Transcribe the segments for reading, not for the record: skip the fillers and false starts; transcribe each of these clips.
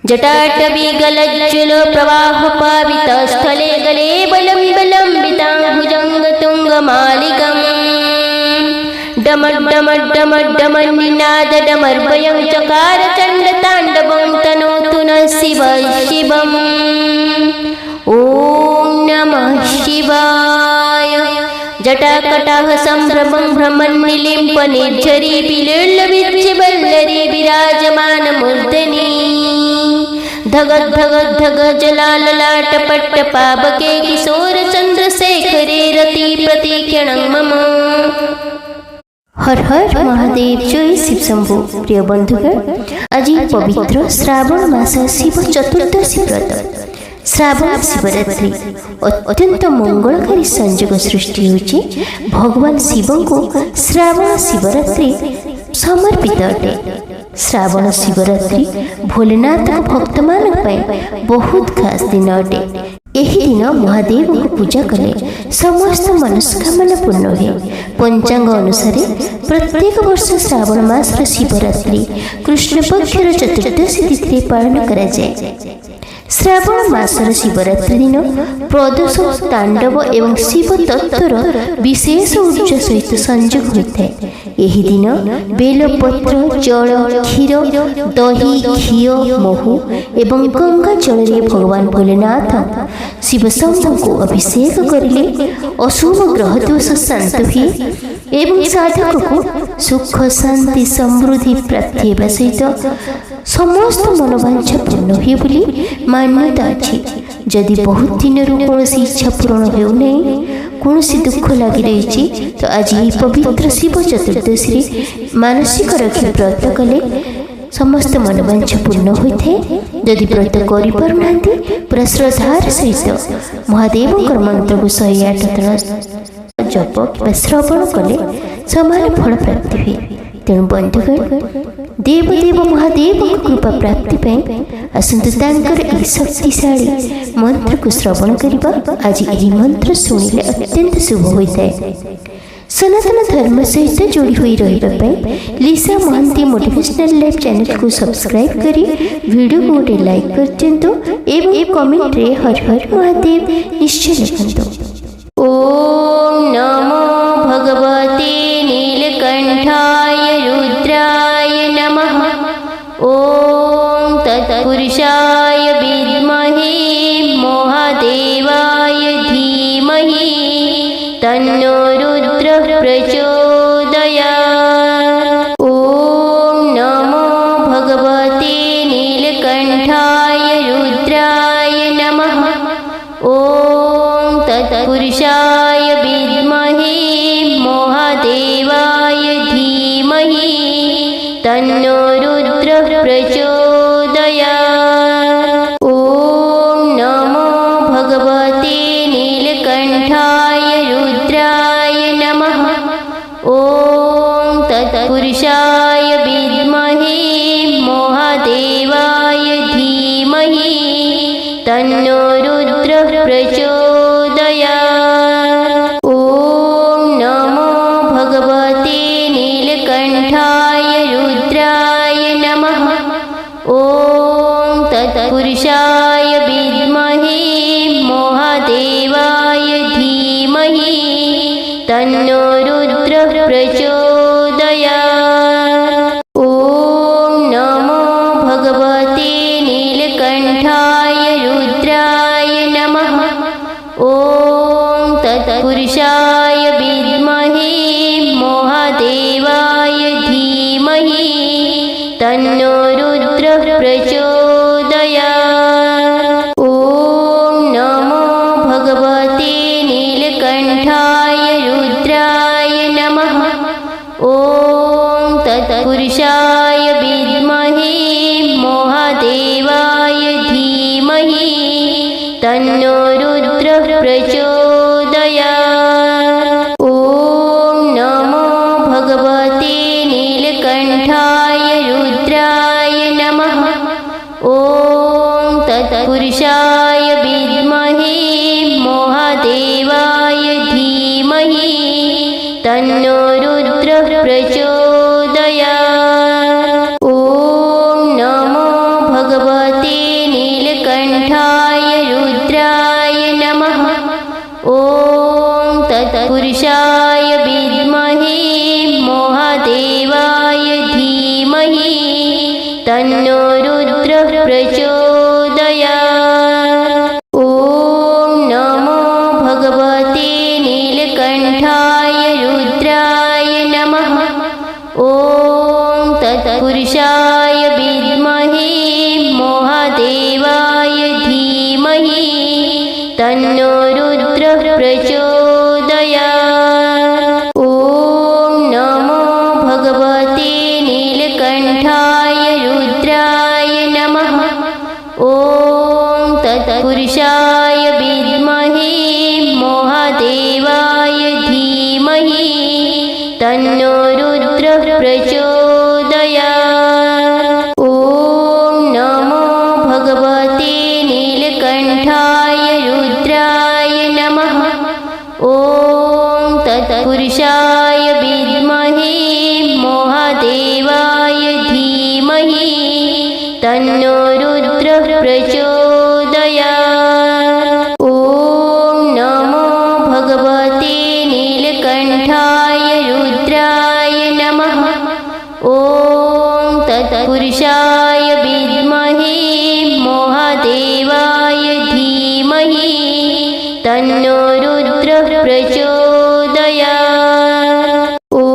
जटाटवीगलज्ज्वल प्रवाहपावितस्थले गले बलं विलम्बिताङ्गुजङ्गतुङ्गमालिकम् डमड्डमड्डमड्डमड्डमन्निनादडमर्भयं चकार चण्डताण्डवं तनोतु नः शिवः शिवम् ॐ नमः शिवाय। जटाकटाह सम्भ्रमं भ्रमन्निलिम्पनिर्झरी विलोलविच्छिवल्लरी विराजमानमूर्धनि धगद्धगद्धग जलाललाटपट्टपावके किशोरचन्द्रशेखरे रतिप्रतिक्षणं मम। हर हर महादेव, जय शिव शंभु। प्रिय बंधुगण, आज पवित्र श्रावण मास शिव चतुर्दशी व्रत श्रावण शिवरात्रि अत्यंत मंगलकारी संयोग सृष्टि होची। भगवान शिव को श्रावण शिवरात्रि समर्पित अटे। श्रावण शिवरात्रि भोलेनाथ भक्त मान बहुत खास दिन अटे। एही दिन महादेव को पूजा कले समस्त मनस्कामना पूर्ण हुए। पंचांग अनुसार प्रत्येक वर्ष श्रावण मास शिवरात्रि कृष्ण पक्षर चतुर्दशी तिथि पालन करा जाए। श्रावण मासर शिवरात्रि दिन प्रदोष तांडव एवं शिव तत्वर विशेष ऊर्जा सहित संयोग होता है। यही दिन बेलपत्र जल क्षीर दही घी महू एवं गंगा जल भगवान भोलेनाथ शिव शंभु को अभिषेक करें अशुभ ग्रह दोष शांत हुए एवं साधक को सुख शांति समृद्धि प्राप्ति होगा सहित समस्त मनोवांछा पूर्ण हुए बोली मान्यता अच्छी। जदि बहुत दिन कौन इच्छा पूर्ण हो नहीं, कौन दुख लगी रही तो आज ये पवित्र शिव चतुर्दशी मानसिक रखी व्रत कले समस्त मनोवांछा पूर्ण होता है। जदि व्रत कर पूरा श्रद्धार सहित महादेव मंत्र को 108 थर जप श्रवण कले समान फल प्राप्ति हुए। तेणु बंधुगण, देवदेव महादेव कृपा प्राप्ति आसतु शक्तिशाली मंत्र को श्रवण करवा। आज यही मंत्र शुणिले अत्यंत शुभ होता है। सनातन धर्म सहित जोड़ी हुई रही लिसा महांती मोटिवेशनल लाइफ चैनल को सब्सक्राइब करी वीडियो को गोटे लाइक कर दिंतु एवं कमेंट रे हर हर महादेव निश्चय लिखंतु। ओम नमो भगवते नीलकंठाय रुद्राय नमः। ओम तत्पुरुषाय विद्महे महादेवाय धीमहि तन्नो रुद्रः प्रचोदयात्। ओम नमो भगवते नीलकंठाय रुद्राय नमः। ओम तत्पुरुषाय विद्महे महादेवाय धीमहि तन्नो रुद्रः प्रचोदयात्। ओम नमो भगवते नीलकंठाय रुद्राय नमः। ओम तत्पुरुषाय विद्महे महादेवाय धीमहि तन्नो रुद्रः प्रचोदयात्। ओम नमो भगवते नीलकंठाय रुद्राय नमः। ओम तत्पुरुषाय विद्महे महादेवाय धीमहि तन्नो रुद्रः प्रचोदयात्। ओम नमो भगवते नीलकंठाय रुद्राय नमः। ओम तत्पुरुषाय विद्महे महादेवाय धीमहि तन्नो रुद्रः प्रचोदयात्। ओम नमो भगवते नीलकंठाय रुद्राय नमः। ओम तत्पुरुषाय विद्महे महादेवाय धीमहि तन्नो रुद्रः प्रचोदयात्। ओम नमो भगवते नीलकंठाय रुद्राय नमः। ओम तत्पुरुषाय विद्महे महादेवाय धीमहि तन्नो रुद्रः प्रचोदयात्। ओम नमो भगवते नीलकण्ठाय रुद्राय नमः। ॐ तत्पुरुषाय विद्महे महादेवाय धीमहि तन्नो रुद्रः प्रचोदयात्। ॐ नमो भगवते नीलकण्ठाय रुद्राय नमः। ॐ तत्पुरुषाय विद्महे महादेवाय धीमहि तन्नो रुद्रः प्रचोदयात्। ॐ नमो भगवते नीलकण्ठाय रुद्राय नमः। ॐ तत्पुरुषाय विद्महे महादेवाय धीमहि तन्नो रुद्रः प्रचोदयात्। ॐ नमो भगवते नीलकण्ठाय रुद्राय नमः। ॐ तत्पुरुषाय विद्महे महादेवाय धीमहि तन्नो रुद्रः प्रचोदयात्। ॐ नमो भगवते नीलकण्ठाय रुद्राय नमः। ॐ तत्पुरुषाय विद्महे महादेवाय धीमहि तन्नो रुद्रः प्रचोदयात्। ॐ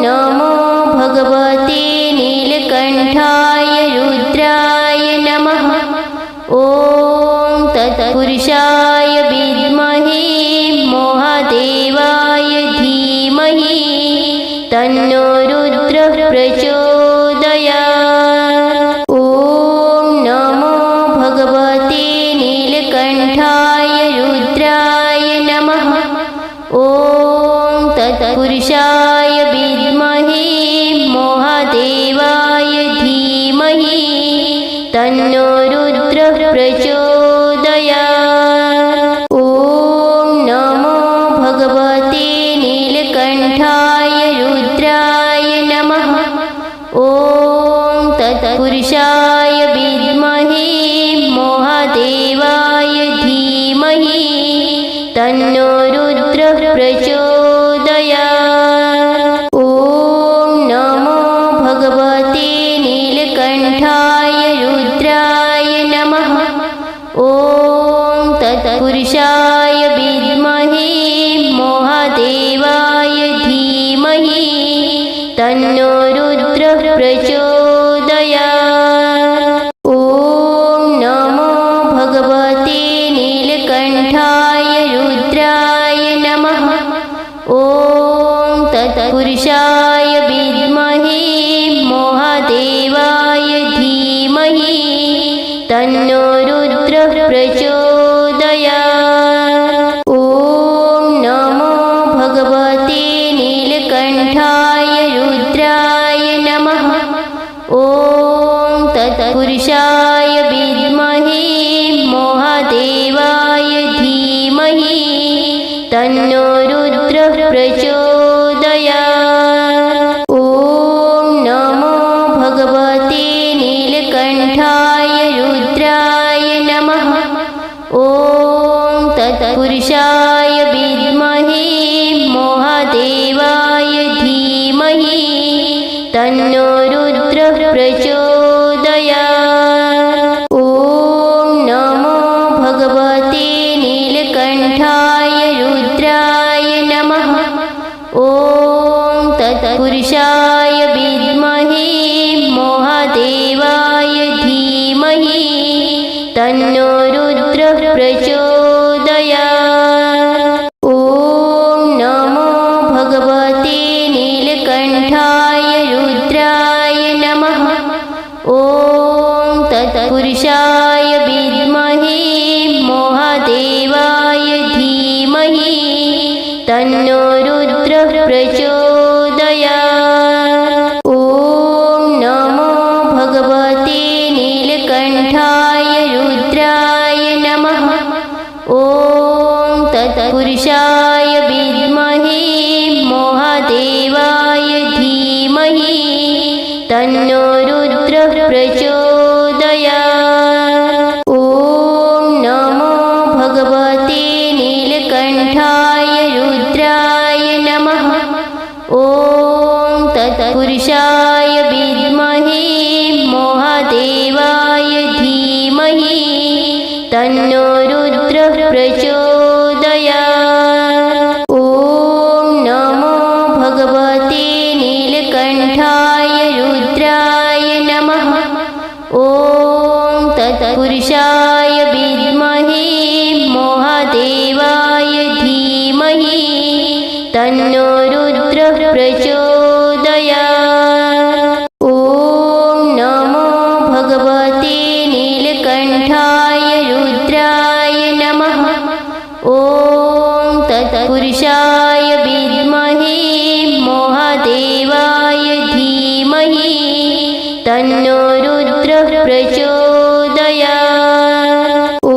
नमो भगवते नीलकण्ठाय रुद्राय नमः। ॐ तत्पुरुषाय विद्महे महादेवाय धीमहि तन्नो रुद्रः प्रचोदयात्। ॐ नमो भगवते नीलकण्ठाय रुद्राय नमः। ॐ तत्पुरुषाय विद्महे महादेवाय धीमहि तन्नो रुद्रः प्रचोदयात्। ॐ नमो भगवते नीलकण्ठाय रुद्राय नमः। ॐ तत्पुरुषाय विद्महे महादेवाय धीमहि तन्नो रुद्रः प्रचोदयात्। ॐ नमो भगवते नीलकण्ठाय रुद्राय नमः। ॐ तत्पुरुषाय विद्महे महादेवाय धीमहि तन्नो रुद्रः प्रचोदयात्। ॐ नमो भगवते नीलकण्ठाय रुद्राय नमः। ॐ तत्पुरुषाय विद्महे महादेवाय धीमहि तन्नो रुद्रः प्रचोदयात्। ॐ नमो भगवते नीलकण्ठाय रुद्राय नमः। ॐ तत्पुरुषाय विद्महे महादेवाय धीमहि तन्नो रुद्रः प्रचोदयात्। ॐ नमो भगवते नीलकण्ठाय रुद्राय नमः। ॐ तत्पुरुषाय विद्महे महादेवाय धीमहि तन्नो रुद्रः प्रचोदयात्। ॐ नमो भगवते नीलकण्ठाय रुद्राय नमः। ॐ तत्पुरुषाय विद्महे महादेवाय धीमहि तन्नो रुद्रः प्रचोदयात्। ॐ नमो भगवते नीलकण्ठाय रुद्राय नमः। ॐ तत्पुरुषाय विद्महे महादेवाय धीमहि तन्नो रुद्रः प्रचोदयात्। ॐ नमो भगवते नीलकण्ठाय रुद्राय नमः। ॐ तत्पुरुषाय विद्महे महादेवाय धीमहि तन्नो रुद्रः प्रचोदयात्। ॐ तन्नो रुद्रः प्रचोदयात्। ॐ नमो भगवते नीलकण्ठाय रुद्राय नमः। ॐ तत्पुरुषाय विद्महे महादेवाय धीमहि तन्नो रुद्रः प्रचोदयात्। ॐ नमो भगवते नीलकण्ठाय रुद्राय नमः। ॐ तत्पुरुषाय विद्महे महादेवाय धीमहि तन्नो रुद्रः प्रचोदयात्। ॐ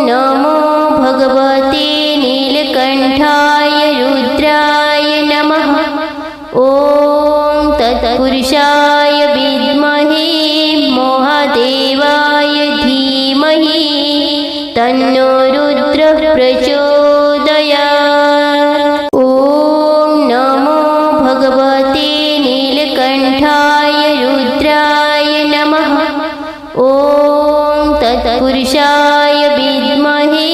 नमो भगवते नीलकण्ठाय रुद्राय नमः। ॐ तत्पुरुषाय विद्महे महादेवाय धीमहि तन्नो रुद्रः प्रचोदयात्। ॐ नमो भगवते नीलकण्ठाय रुद्राय नमः। ॐ तत्पुरुषाय विद्महे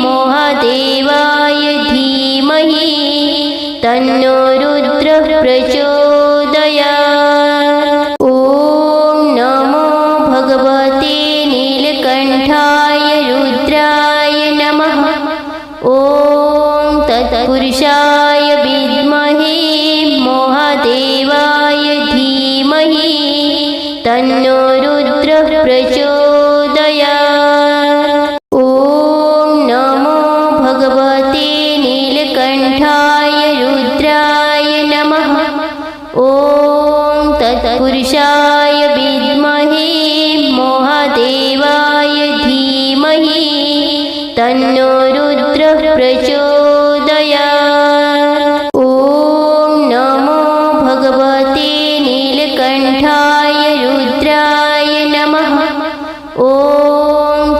महादेवाय धीमहि तन्नो रुद्रः प्रचोदयात्। ॐ नमो भगवते नीलकण्ठाय रुद्राय नमः। ॐ तत्पुरुषाय विद्महे महादेवाय धीमहि तन्नो रुद्रः प्रचोदयात्। ॐ नमो भगवते नीलकण्ठाय रुद्राय नमः। ॐ तत्पुरुषाय विद्महे महादेवाय धीमहि तन्नो रुद्रः प्रचोदयात्। ॐ नमो भगवते नीलकण्ठाय रुद्राय नमः। ॐ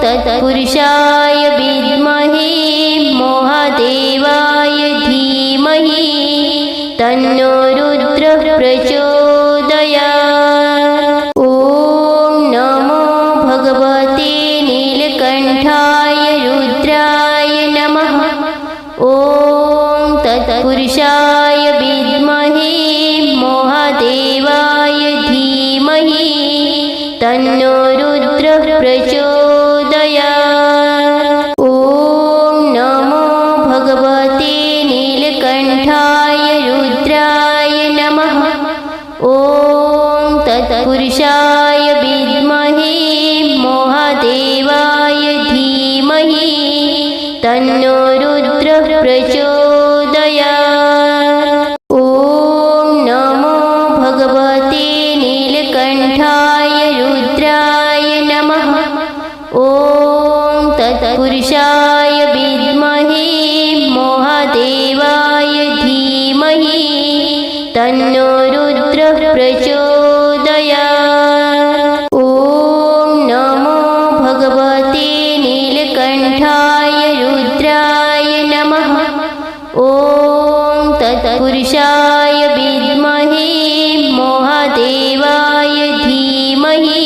तत्पुरुषाय विद्महे महादेवाय धीमहि तन्नो रुद्रः प्रचोदयात्। ॐ नमो भगवते नीलकण्ठाय रुद्राय नमः। ॐ तत्पुरुषाय विद्महे महादेवाय धीमहि तन्नो रुद्रः प्रचोदयात्। ॐ नमो भगवते नीलकण्ठाय रुद्राय नमः। ॐ तत्पुरुषाय विद्महे महादेवाय धीमहि तन्नो रुद्रः प्रचोदयात्। ॐ नमो भगवते नीलकण्ठाय रुद्राय नमः। ॐ तत्पुरुषाय विद्महे महादेवाय धीमहि तन्नो रुद्रः प्रचोदयात्। ॐ नमो भगवते नीलकण्ठाय रुद्राय नमः। ॐ तत्पुरुषाय विद्महे महादेवाय धीमहि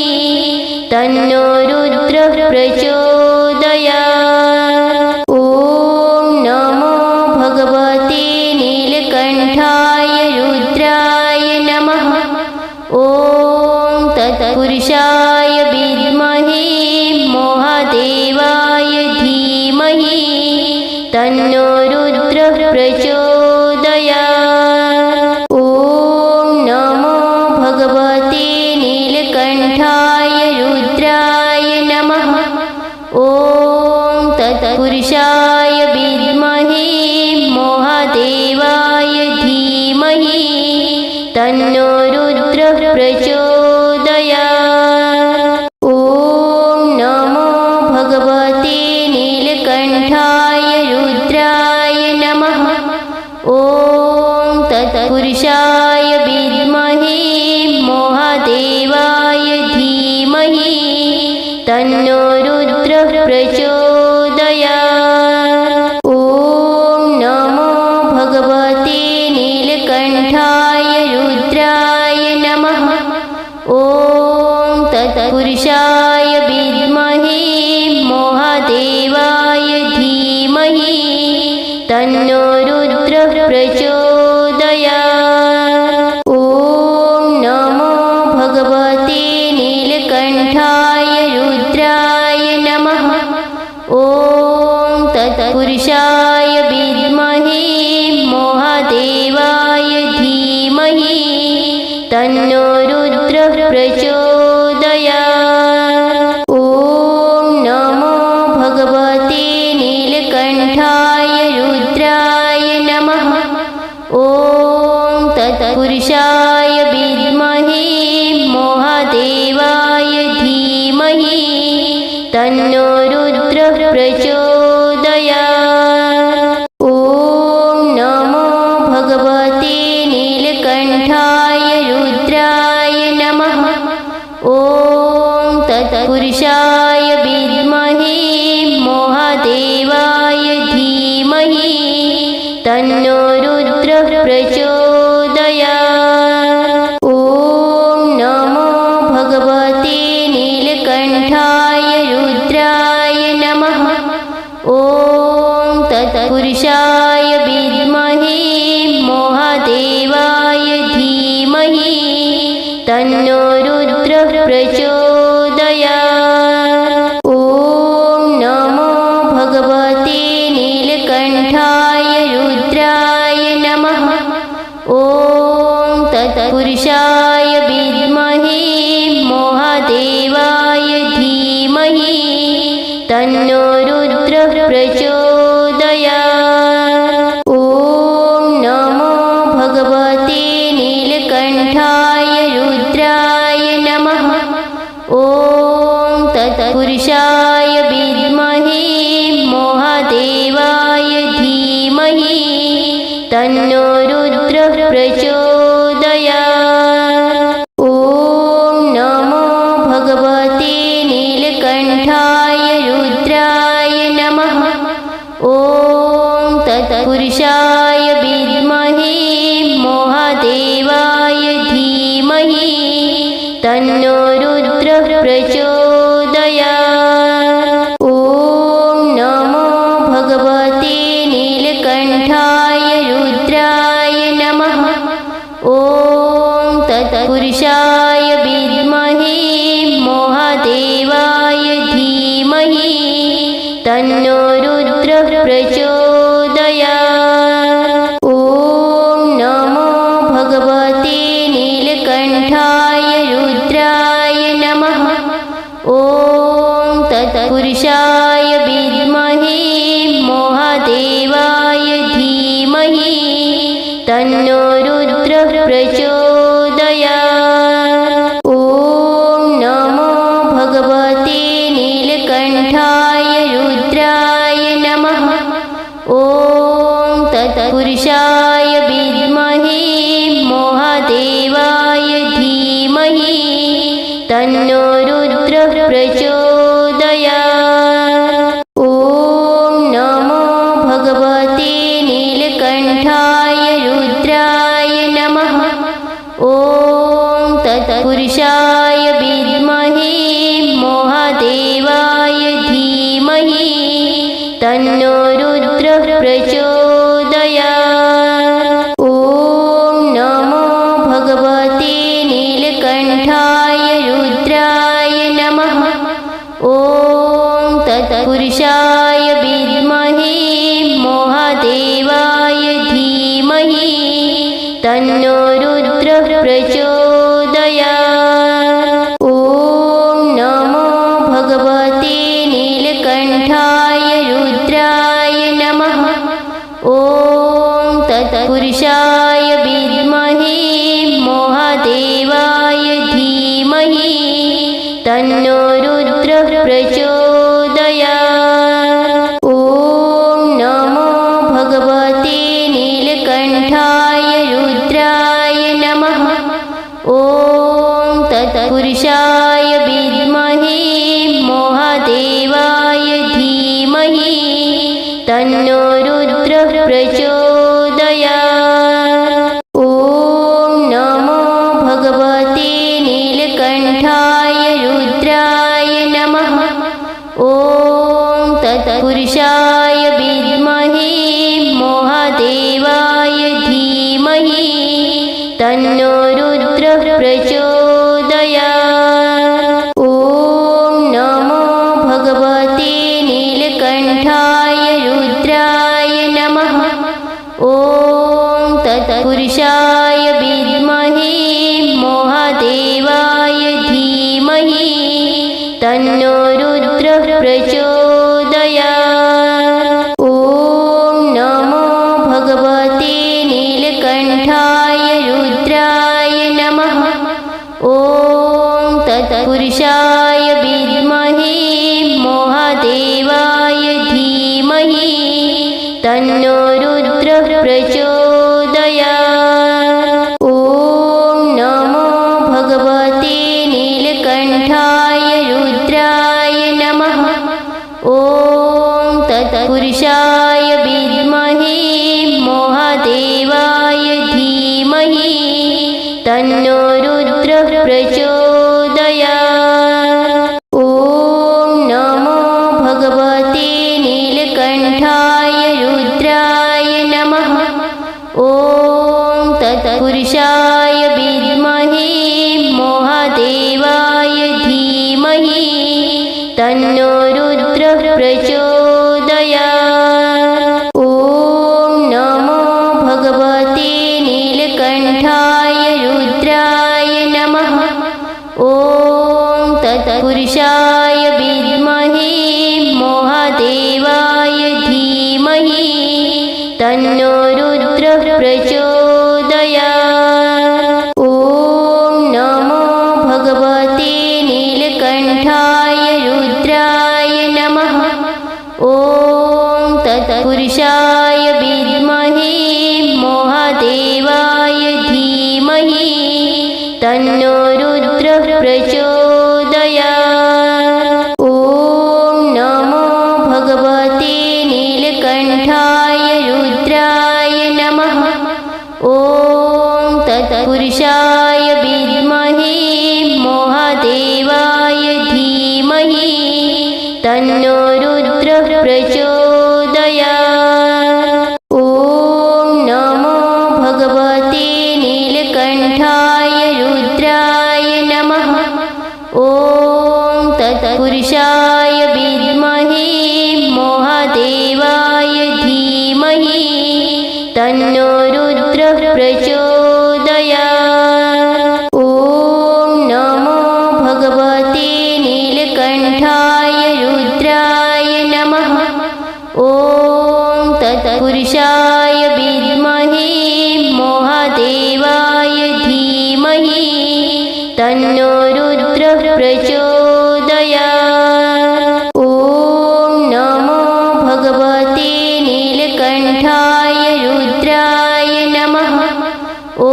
तन्नो रुद्रः प्रचोदयात्। ॐ नमो भगवते नीलकण्ठाय रुद्राय नमः। ॐ तत्पुरुषाय विद्महे महादेवाय धीमहि तन्नो रुद्रः प्रचोदयात्। ॐ नमो भगवते नीलकण्ठाय रुद्राय नमः। ॐ तत्पुरुषाय विद्महे महादेवाय धीमहि तन्नो रुद्रः प्रचोदयात्। ॐ नमो भगवते नीलकण्ठाय रुद्राय नमः। ॐ तत्पुरुषाय विद्महे महादेवाय धीमहि तन्नो रुद्रः प्रचोदयात्। ॐ नमो भगवते नीलकण्ठाय रुद्राय नमः। ॐ तत्पुरुषाय तत्पुरुषाय विद्महे महादेवाय धीमहि तन्नो रुद्रः प्रचोदयात्। ॐ नमो भगवते नीलकण्ठाय रुद्राय नमः। ॐ तत्पुरुषाय विद्महे महादेवाय धीमहि तन्नो रुद्रः प्रचोदयात्। ॐ नमो भगवते नीलकण्ठाय रुद्राय नमः। ॐ तत्पुरुषाय विद्महे महादेवाय धीमहि तन्नो रुद्रः प्रचोदयात्। ॐ नमो भगवते नीलकण्ठाय रुद्राय नमः। ॐ तत्पुरुषाय विद्महे महादेवाय धीमहि तन्नो रुद्रः प्रचोदयात्। ॐ नमो भगवते नीलकण्ठाय रुद्राय नमः। ॐ तत्पुरुषाय विद्महे महादेवाय धीमहि तन्नो रुद्रः प्रचोदयात्। ॐ नमो भगवते नीलकण्ठाय रुद्राय नमः। ॐ तत्पुरुषाय विद्महे महादेवाय धीमहि तन्नो रुद्रः प्रचोदयात्। ॐ नमो भगवते नीलकण्ठाय रुद्राय नमः। ॐ तत्पुरुषाय विद्महे महादेवाय धीमहि तन्नो रुद्रः प्रचोदयात्। ॐ नमो भगवते नीलकण्ठाय रुद्राय नमः। ॐ तत्पुरुषाय विद्महे महादेवाय धीमहि तन्नो रुद्रः प्रचोदयात्। ॐ नमो भगवते नीलकण्ठाय रुद्राय नमः। ॐ तत्पुरुषाय विद्महे महादेवाय धीमहि तन्नो रुद्रः प्रचोदयात्। ॐ नमो भगवते नीलकण्ठाय रुद्राय नमः। ॐ तत्पुरुषाय विद्महे महादेवाय धीमहि तन्नो रुद्रः प्रचोदयात्। ॐ नमो भगवते नीलकण्ठाय रुद्राय नमः। ॐ तत्पुरुषाय विद्महे महादेवाय धीमहि तन्नो रुद्रः प्रचोदयात्। ॐ नमो भगवते नीलकण्ठाय रुद्राय नमः। ॐ तत्पुरुषाय विद्महे महादेवाय धीमहि तन्नो रुद्रः प्रचोदयात्। ॐ नमो भगवते नीलकण्ठाय रुद्राय नमः। ॐ तत्पुरुषाय विद्महे महादेवाय धीमहि तन्नो रुद्रः प्रचोदयात्। ॐ नमो भगवते नीलकण्ठाय रुद्राय नमः। ॐ तत्पुरुषाय विद्महे महादेवाय धीमहि तन्नो रुद्रः प्रचोदयात्। ॐ नमो भगवते नीलकण्ठाय रुद्राय नमः। ॐ तत्पुरुषाय विद्महे महादेवाय धीमहि तन्नो रुद्रः प्रचोदयात्। ॐ नमो भगवते नीलकण्ठाय रुद्राय तत्पुरुषाय विद्महे महादेवाय धीमहि तन्नो रुद्रः प्रचोदयात्। ॐ नमो भगवते नीलकण्ठाय रुद्राय नमः। ॐ तत्पुरुषाय विद्महे महादेवाय धीमहि तन्नो रुद्रः प्रचोदयात्। ॐ नमो भगवते नीलकण्ठाय रुद्राय नमः। ॐ तत्पुरुषाय विद्महे महादेवाय धीमहि तन्नो रुद्रः प्रचोदयात्। ॐ नमो भगवते नीलकण्ठाय रुद्राय नमः। ॐ तत्पुरुषाय विद्महे महादेवाय धीमहि तन्नो रुद्रः प्रचोदयात्। ॐ नमो भगवते नीलकण्ठाय रुद्राय नमः। ॐ तत्पुरुषाय विद्महे महादेवाय धीमहि तन्नो रुद्रः प्रचोदयात्। ॐ नमो भगवते नीलकण्ठाय रुद्राय नमः। ॐ तत्पुरुषाय विद्महे महादेवाय धीमहि तन्नो रुद्रः प्रचोदयात्। ॐ नमो भगवते नीलकण्ठाय रुद्राय नमः। ॐ तत्पुरुषाय विद्महे महादेवाय धीमहि तन्नो रुद्रः प्रचोदयात्। ॐ नमो भगवते नीलकण्ठाय रुद्राय नमः। ॐ तत्पुरुषाय विद्महे महादेवाय धीमहि तन्नो रुद्रः प्रचोदयात्। ॐ नमो भगवते नीलकण्ठाय रुद्राय नमः। ॐ तत्पुरुषाय विद्महे महादेवाय धीमहि तन्नो रुद्रः प्रचोदयात्। ॐ नमो भगवते नीलकण्ठाय रुद्राय नमः। ॐ तत्पुरुषाय विद्महे महादेवाय धीमहि तन्नो रुद्रः प्रचोदयात्। ॐ नमो भगवते नीलकण्ठाय रुद्राय नमः। ॐ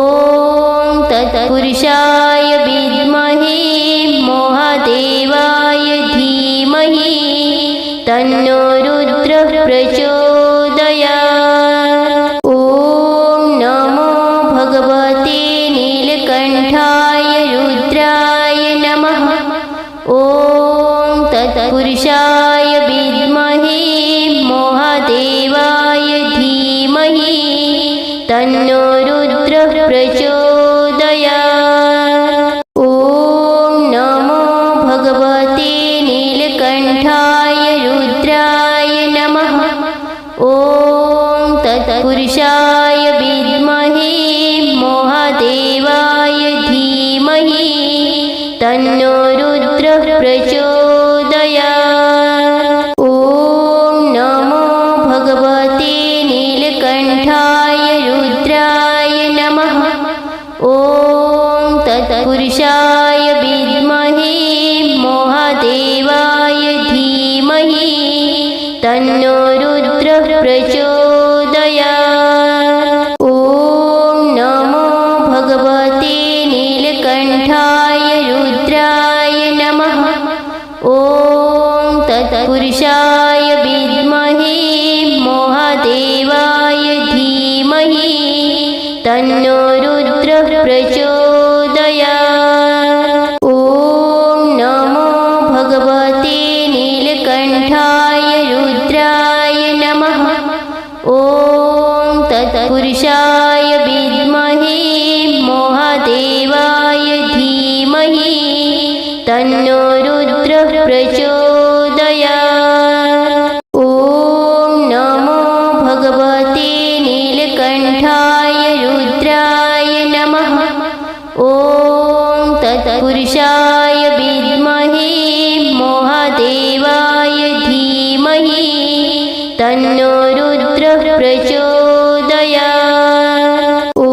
तत्पुरुषाय विद्महे महादेवाय धीमहि तन्नो रुद्रः प्रचोदयात्। ॐ नमो भगवते नीलकण्ठाय रुद्राय नमः। ॐ तत्पुरुषाय विद्महे महादेवाय धीमहि तन्नो रुद्रः प्रचोदयात्। ॐ नमो भगवते नीलकण्ठाय रुद्राय नमः। ॐ तत्पुरुषाय विद्महे महादेवाय धीमहि तन्नो रुद्रः प्रचोदयात्। ॐ नमो भगवते नीलकण्ठाय रुद्राय नमः। ॐ तत्पुरुषाय विद्महे महादेवाय धीमहि तन्नो रुद्रः प्रचोदयात्। ॐ नमो भगवते नीलकण्ठाय रुद्राय नमः। ॐ तत्पुरुषाय विद्महे महादेवाय धीमहि तन्नो रुद्रः प्रचोदयात्। ॐ नमो भगवते नीलकण्ठाय रुद्राय तत्पुरुषाय विद्महे महादेवाय धीमहि तन्नो रुद्रः प्रचोदयात्। ॐ नमो भगवते नीलकण्ठाय रुद्राय नमः। ॐ तत्पुरुषाय विद्महे महादेवाय धीमहि तन्नो रुद्रः प्रचोदयात्। ॐ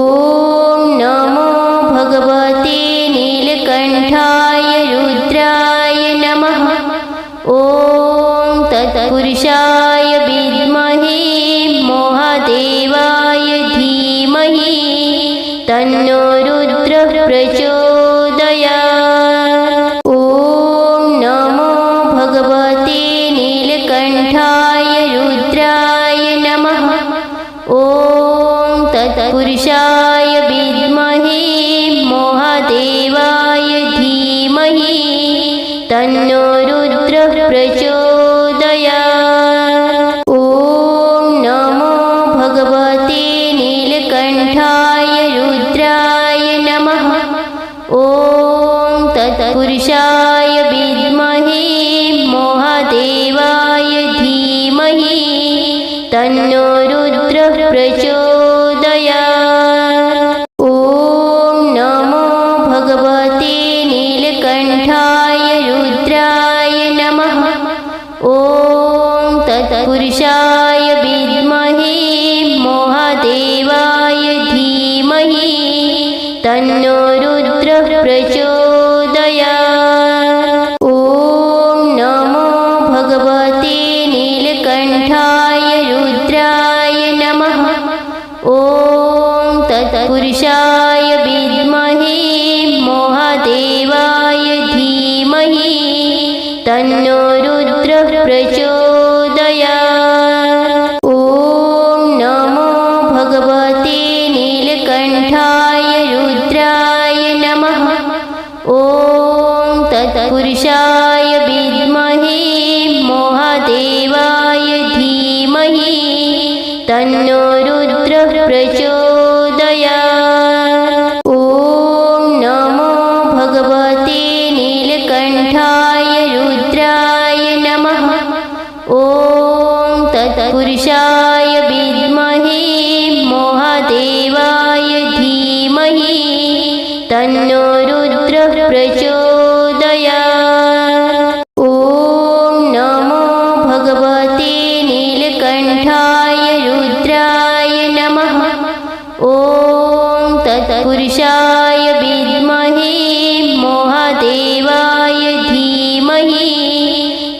नमो भगवते नीलकण्ठाय रुद्राय नमः। ॐ तत्पुरुषाय विद्महे महादेवाय धीमहि तन्नो रुद्रः प्रचोदयात्। ॐ नमो भगवते नीलकण्ठाय रुद्राय नमः। ॐ तत्पुरुषाय विद्महे महादेवाय धीमहि तन्नो रुद्रः प्रचोदयात्। ॐ नमो भगवते नीलकण्ठाय रुद्राय नमः। ॐ तत्पुरुषाय विद्महे महादेवाय धीमहि तन्नो रुद्रः प्रचोदयात्। ॐ नमो भगवते नीलकण्ठाय रुद्राय नमः। ॐ तत्पुरुषाय विद्महे महादेवाय धीमहि तन्नो रुद्रः प्रचोदयात्। ॐ नमो भगवते नीलकण्ठाय रुद्राय नमः। ॐ तत्पुरुषाय विद्महे महादेवाय धीमहि तन्नो रुद्रः प्रचोदयात्। ॐ नमो भगवते नीलकण्ठाय रुद्राय नमः। ॐ तत्पुरुषाय विद्महे महादेवाय धीमहि तन्नो रुद्रः प्रचोदयात्। ॐ नमो भगवते नीलकण्ठाय रुद्राय नमः। ॐ तत्पुरुषाय विद्महे महादेवाय धीमहि तन्नो रुद्रः प्रचोदयात्। ॐ नमो भगवते नीलकण्ठाय रुद्राय नमः। ॐ तत्पुरुषाय विद्महे महादेवाय धीमहि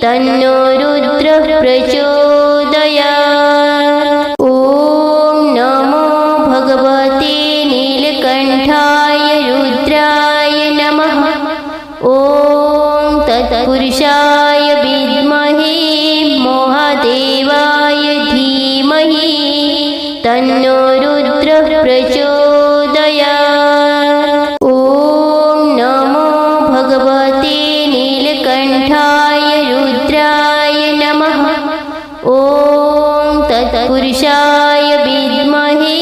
तन्नो रुद्रः प्रचोदयात्। ॐ नमो भगवते नीलकण्ठाय रुद्राय नमः। ॐ तत्पुरुषाय विद्महे महादेवाय धीमहि तन्नो रुद्रः प्रचोदयात्। ॐ नमो भगवते नीलकण्ठाय रुद्राय नमः। ॐ तत्पुरुषाय विद्महे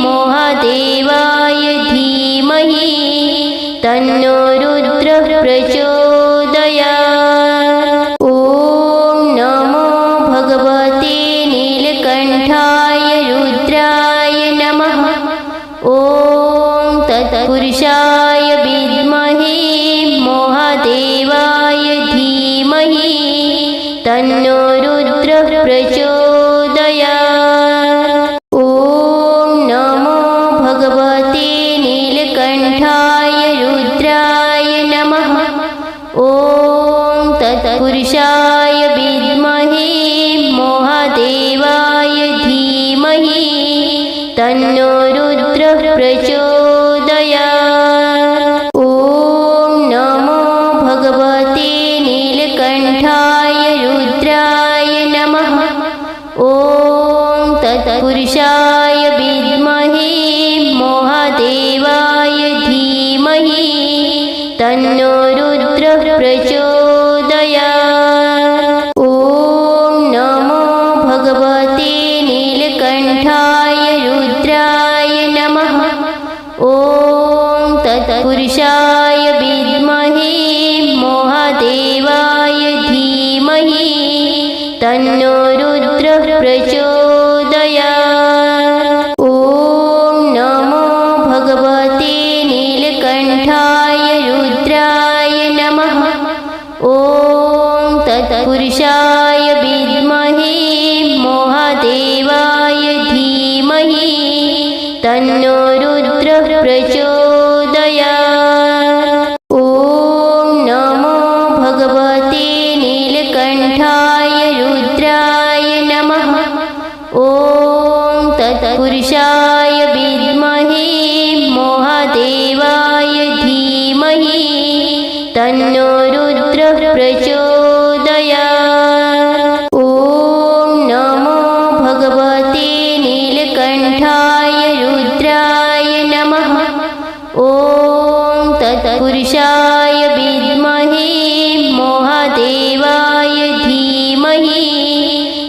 महादेवाय धीमहि तन्नो रुद्रः प्रचोदयात्। ॐ नमो भगवते नीलकण्ठाय रुद्राय नमः। ॐ तत्पुरुषाय विद्महे महादेवाय धीमहि तन्नो रुद्रः प्रचोदयात्। ॐ नमो भगवते नीलकण्ठाय रुद्राय नमः। ॐ तत्पुरुषाय विद्महे महादेवाय धीमहि तन्नो रुद्रः प्रचोदयात्। ॐ नमो भगवते नीलकण्ठाय रुद्राय नमः। ॐ तत्पुरुषाय विद्महे महादेवाय धीमहि तन्नो रुद्रः प्रचोदयात्। ॐ नमो भगवते नीलकण्ठाय रुद्राय तन्नो रुद्रः प्रचोदयात्। ॐ नमो भगवते नीलकण्ठाय रुद्राय नमः। ॐ तत्पुरुषाय विद्महे महादेवाय धीमहि तन्नो रुद्रः प्रचोदयात्। ॐ नमो भगवते नीलकण्ठाय रुद्राय नमः। ॐ तत्पुरुषाय विद्महे महादेवाय धीमहि तन्नो रुद्रः प्रचोदयात्। ॐ नमो भगवते नीलकण्ठाय रुद्राय नमः। ॐ तत्पुरुषाय विद्महे महादेवाय धीमहि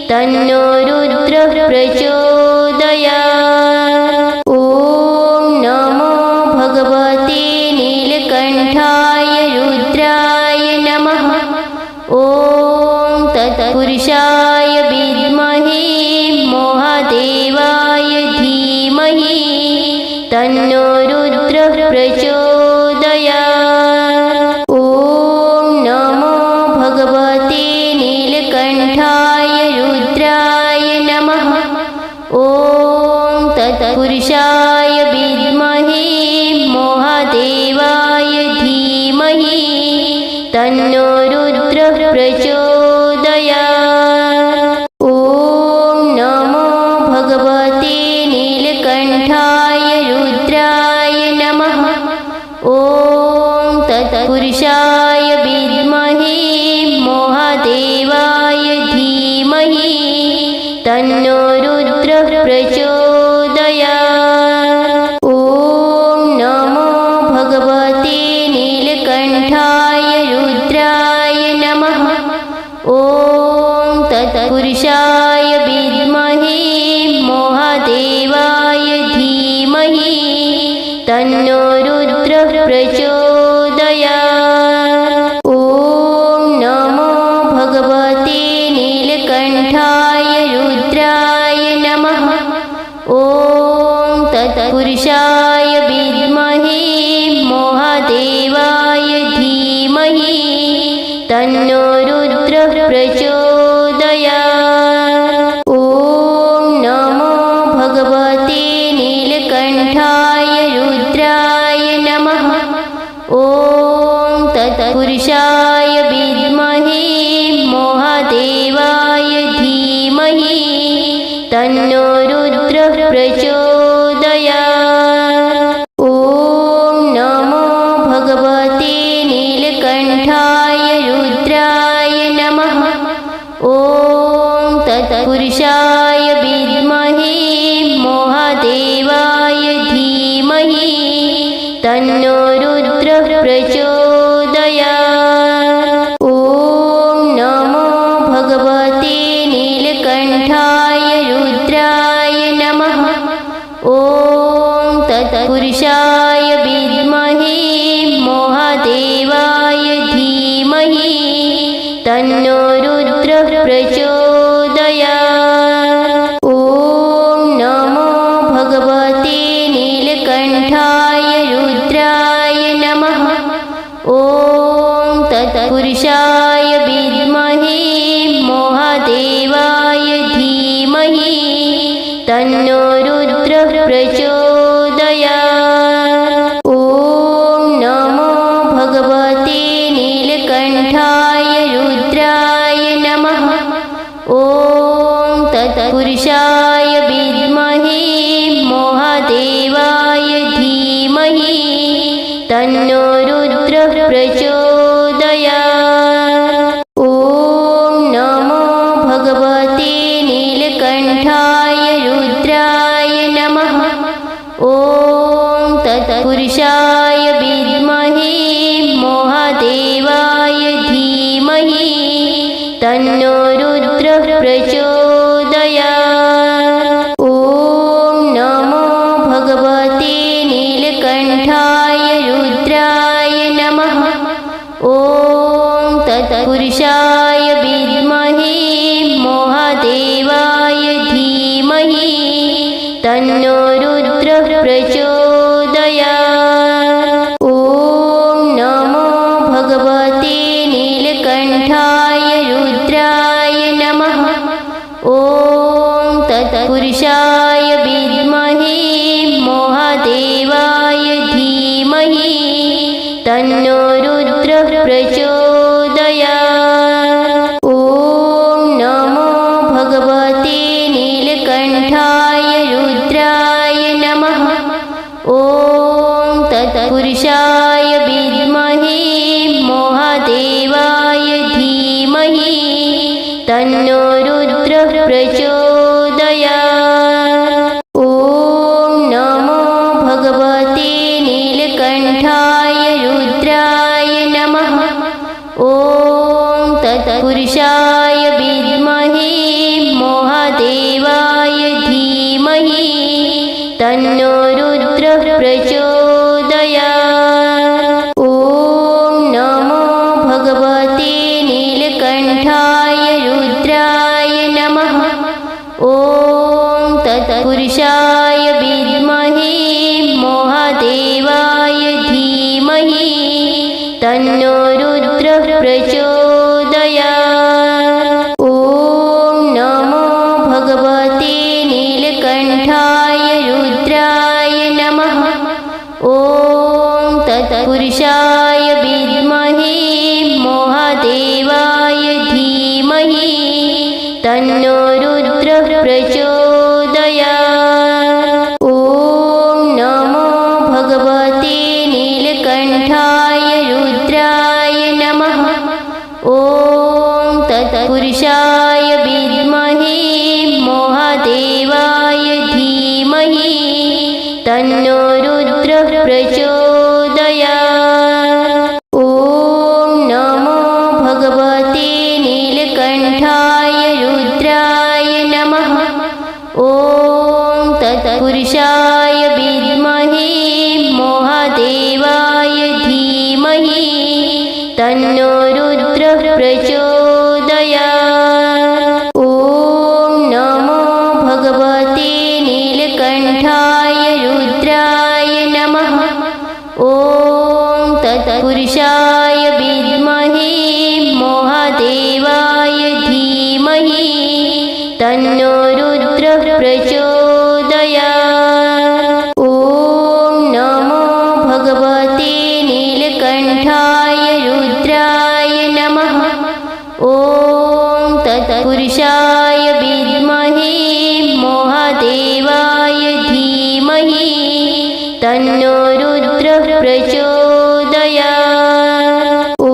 तन्नो रुद्रः प्रचोदयात्। ॐ नमो भगवते नीलकण्ठाय रुद्राय नमः। ॐ तत्पुरुषाय विद्महे महादेवाय धीमहि तन्नो रुद्रः प्रचोदयात्। ॐ नमो भगवते नीलकण्ठाय रुद्राय नमः। ॐ तत्पुरुषाय विद्महे महादेवाय धीमहि तन्नो रुद्रः प्रचोदयात्। ॐ नमो भगवते नीलकण्ठाय रुद्राय नमः। ॐ तत्पुरुषाय विद्महे महादेवाय धीमहि तन्नो रुद्रः प्रचोदयात्। ॐ नमो भगवते नीलकण्ठाय रुद्राय नमः। ॐ तत्पुरुषाय विद्महे महादेवाय धीमहि तन्नो रुद्रः प्रचोदयात्। ॐ नमो भगवते नीलकण्ठाय रुद्राय नमः। ॐ तत्पुरुषाय विद्महे महादेवाय धीमहि तन्नो रुद्रः प्रचोदयात्। ॐ नमो भगवते नीलकण्ठाय रुद्राय नमः। ॐ तत्पुरुषाय विद्महे महादेवाय धीमहि तन्नो रुद्रः प्रचोदयात्। ॐ नमो भगवते नीलकण्ठाय रुद्राय नमः। ॐ तत्पुरुषाय विद्महे महादेवाय धीमहि तन्नो रुद्रः प्रचोदयात्। ॐ नमो भगवते नीलकण्ठाय रुद्राय नमः। ॐ तत्पुरुषाय विद्महे महादेवाय धीमहि तन्नो रुद्रः प्रचोदयात्। ॐ नमो भगवते नीलकण्ठाय रुद्राय नमः। ॐ तत्पुरुषाय विद्महे महादेवाय धीमहि तन्नो रुद्रः प्रचोदयात्। ॐ नमो भगवते नीलकण्ठाय रुद्राय नमः। ॐ तत्पुरुषाय विद्महे महादेवाय धीमहि तन्नो रुद्रः प्रचोदयात्। ॐ नमो भगवते नीलकण्ठाय रुद्राय नमः। ॐ तत्पुरुषाय विद्महे महादेवाय धीमहि तन्नो रुद्रः प्रचोदयात्। ॐ नमो भगवते नीलकण्ठाय रुद्राय नमः। ॐ तत्पुरुषाय विद्महे महादेवाय धीमहि तन्नो रुद्रः प्रचोदयात्। ॐ नमो भगवते नीलकण्ठाय रुद्राय नमः। ॐ तत्पुरुषाय विद्महे महादेवाय धीमहि तन्नो रुद्रः प्रचोदयात्। ॐ नमो भगवते नीलकण्ठाय रुद्राय नमः। ॐ तत्पुरुषाय विद्महे महादेवाय धीमहि तन्नो रुद्रः प्रचोदयात्। ॐ नमो भगवते नीलकण्ठाय रुद्राय नमः। ॐ तत्पुरुषाय विद्महे महादेवाय धीमहि तन्नो रुद्रः प्रचोदयात्। ॐ नमो भगवते नीलकण्ठाय रुद्राय नमः। ॐ तत्पुरुषाय विद्महे महादेवाय धीमहि तन्नो रुद्रः प्रचोदयात्। ॐ नमो भगवते नीलकण्ठाय रुद्राय नमः। ॐ तत्पुरुषाय विद्महे महादेवाय धीमहि तन्नो रुद्रः प्रचोदयात्। ॐ नमो भगवते नीलकण्ठाय रुद्राय नमः। ॐ तत्पुरुषाय विद्महे महादेवाय धीमहि तन्नो रुद्रः प्रचोदयात्। ॐ नमो भगवते नीलकण्ठाय रुद्राय नमः। ॐ तत्पुरुषाय विद्महे महादेवाय धीमहि तन्नो रुद्रः प्रचोदयात्। ॐ नमो भगवते नीलकण्ठाय रुद्राय नमः। ॐ तत्पुरुषाय विद्महे महादेवाय धीमहि तन्नो रुद्रः प्रचोदयात्। ॐ नमो भगवते नीलकण्ठाय रुद्राय नमः। ॐ तत्पुरुषाय विद्महे महादेवाय धीमहि तन्नो रुद्रः प्रचोदयात्। ॐ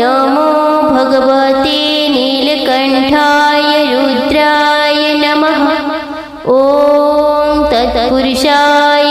नमो भगवते नीलकण्ठाय रुद्राय नमः। ॐ तत्पुरुषाय